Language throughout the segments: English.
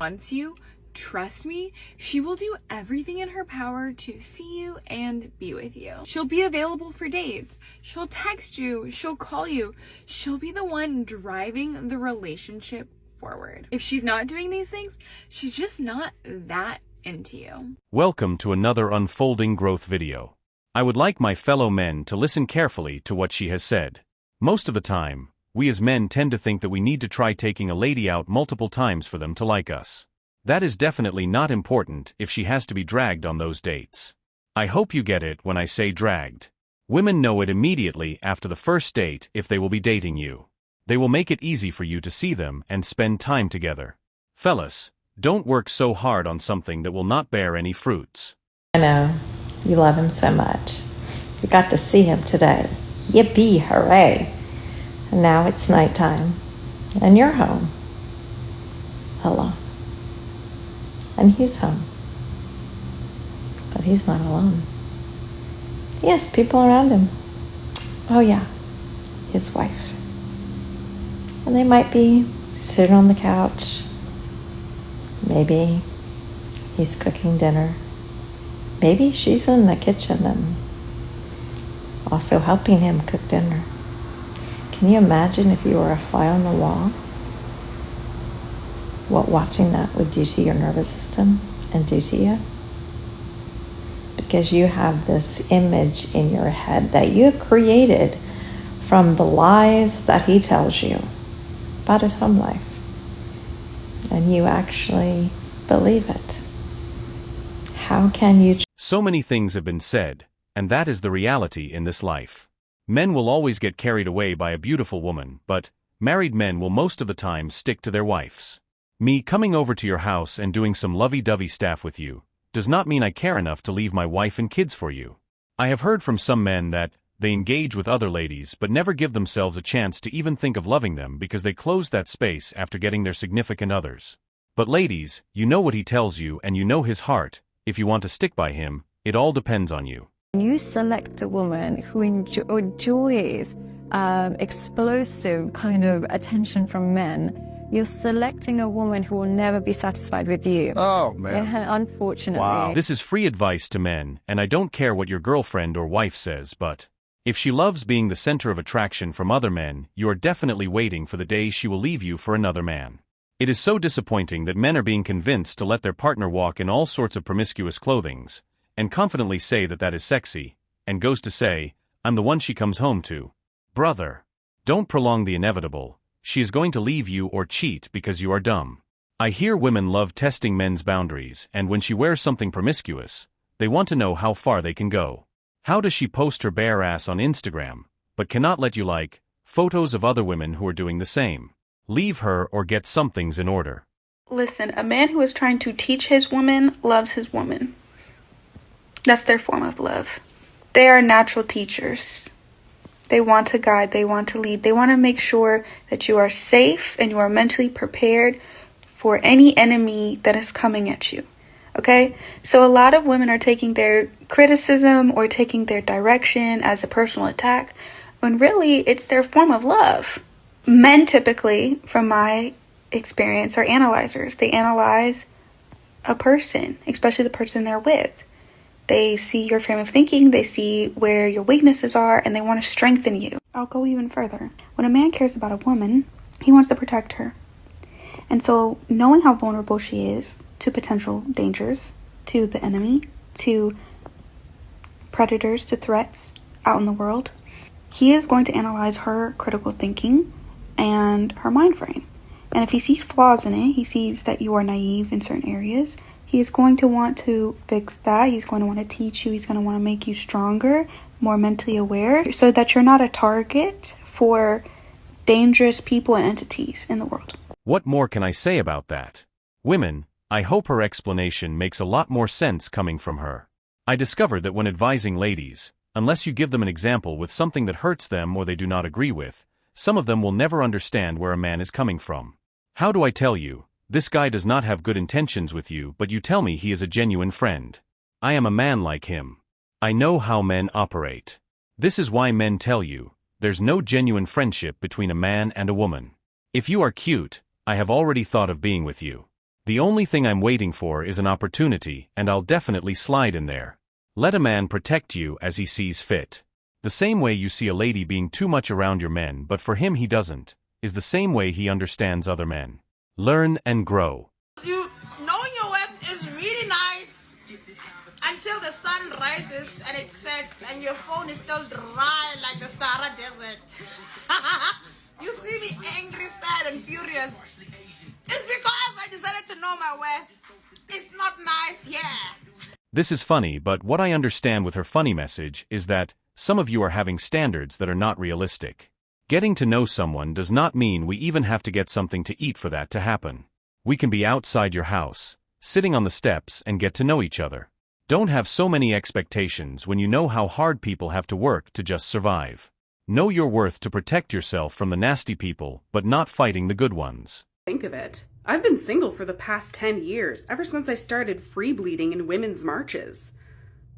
wants you, trust me, she will do everything in her power to see you and be with you. She'll be available for dates. She'll text you. She'll call you. She'll be the one driving the relationship forward. If she's not doing these things, she's just not that into you. Welcome to another unfolding growth video. I would like my fellow men to listen carefully to what she has said. Most of the time, we as men tend to think that we need to try taking a lady out multiple times for them to like us. That is definitely not important if she has to be dragged on those dates. I hope you get it when I say dragged. Women know it immediately after the first date if they will be dating you. They will make it easy for you to see them and spend time together. Fellas, don't work so hard on something that will not bear any fruits. I know. You love him so much. You got to see him today. Yippee, hooray. And now it's nighttime. And you're home. Alone. And he's home. But he's not alone. He has people around him. Oh yeah, his wife. And they might be sitting on the couch. Maybe he's cooking dinner. Maybe she's in the kitchen and also helping him cook dinner. Can you imagine if you were a fly on the wall? What watching that would do to your nervous system and do to you? Because you have this image in your head that you have created from the lies that he tells you about his home life. And you actually believe it. How can you? So many things have been said, and that is the reality in this life. Men will always get carried away by a beautiful woman, but married men will most of the time stick to their wives. Me coming over to your house and doing some lovey-dovey stuff with you does not mean I care enough to leave my wife and kids for you. I have heard from some men that they engage with other ladies but never give themselves a chance to even think of loving them because they close that space after getting their significant others. But ladies, you know what he tells you and you know his heart. If you want to stick by him, it all depends on you. You select a woman who enjoys explosive kind of attention from men. You're selecting a woman who will never be satisfied with you. Oh, man. Yeah, unfortunately. Wow. This is free advice to men, and I don't care what your girlfriend or wife says, but if she loves being the center of attraction from other men, you are definitely waiting for the day she will leave you for another man. It is so disappointing that men are being convinced to let their partner walk in all sorts of promiscuous clothings, and confidently say that that is sexy, and goes to say, I'm the one she comes home to. Brother, don't prolong the inevitable. She is going to leave you or cheat because you are dumb. I hear women love testing men's boundaries, and when she wears something promiscuous, they want to know how far they can go. How does she post her bare ass on Instagram, but cannot let you like photos of other women who are doing the same? Leave her or get some things in order. Listen, a man who is trying to teach his woman loves his woman. That's their form of love. They are natural teachers. They want to guide, they want to lead, they want to make sure that you are safe and you are mentally prepared for any enemy that is coming at you. Okay? So a lot of women are taking their criticism or taking their direction as a personal attack, when really it's their form of love. Men typically, from my experience, are analyzers. They analyze a person, especially the person they're with. They see your frame of thinking, they see where your weaknesses are, and they want to strengthen you. I'll go even further. When a man cares about a woman, he wants to protect her. And so knowing how vulnerable she is to potential dangers, to the enemy, to predators, to threats out in the world, he is going to analyze her critical thinking and her mind frame. And if he sees flaws in it, he sees that you are naive in certain areas, he is going to want to fix that. He's going to want to teach you. He's going to want to make you stronger, more mentally aware, so that you're not a target for dangerous people and entities in the world. What more can I say about that? Women, I hope her explanation makes a lot more sense coming from her. I discovered that when advising ladies, unless you give them an example with something that hurts them or they do not agree with, some of them will never understand where a man is coming from. How do I tell you? This guy does not have good intentions with you, but you tell me he is a genuine friend. I am a man like him. I know how men operate. This is why men tell you, there's no genuine friendship between a man and a woman. If you are cute, I have already thought of being with you. The only thing I'm waiting for is an opportunity, and I'll definitely slide in there. Let a man protect you as he sees fit. The same way you see a lady being too much around your men but for him he doesn't, is the same way he understands other men. Learn and grow. You knowing your worth is really nice until the sun rises and it sets and your phone is still dry like the Sahara Desert. You see me angry, sad and furious. It's because I decided to know my worth. It's not nice, yeah. This is funny, but what I understand with her funny message is that some of you are having standards that are not realistic. Getting to know someone does not mean we even have to get something to eat for that to happen. We can be outside your house, sitting on the steps and get to know each other. Don't have so many expectations when you know how hard people have to work to just survive. Know your worth to protect yourself from the nasty people, but not fighting the good ones. Think of it. I've been single for the past 10 years, ever since I started free bleeding in women's marches.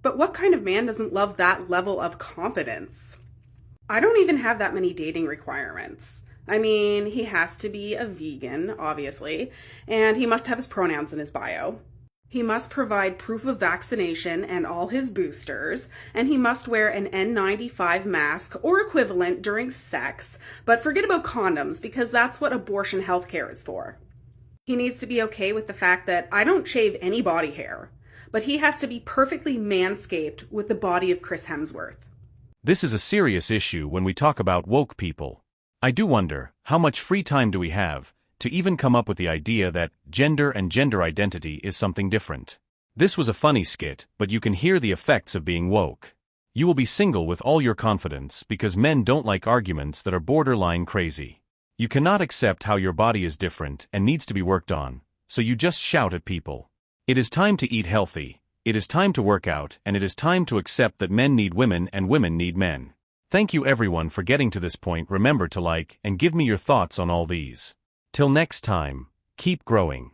But what kind of man doesn't love that level of competence? I don't even have that many dating requirements. I mean, he has to be a vegan, obviously, and he must have his pronouns in his bio. He must provide proof of vaccination and all his boosters, and he must wear an N95 mask or equivalent during sex, but forget about condoms because that's what abortion healthcare is for. He needs to be okay with the fact that I don't shave any body hair, but he has to be perfectly manscaped with the body of Chris Hemsworth. This is a serious issue when we talk about woke people. I do wonder, how much free time do we have to even come up with the idea that gender and gender identity is something different? This was a funny skit, but you can hear the effects of being woke. You will be single with all your confidence because men don't like arguments that are borderline crazy. You cannot accept how your body is different and needs to be worked on, so you just shout at people. It is time to eat healthy, it is time to work out, and it is time to accept that men need women and women need men. Thank you everyone for getting to this point. Remember to like and give me your thoughts on all these. Till next time, keep growing.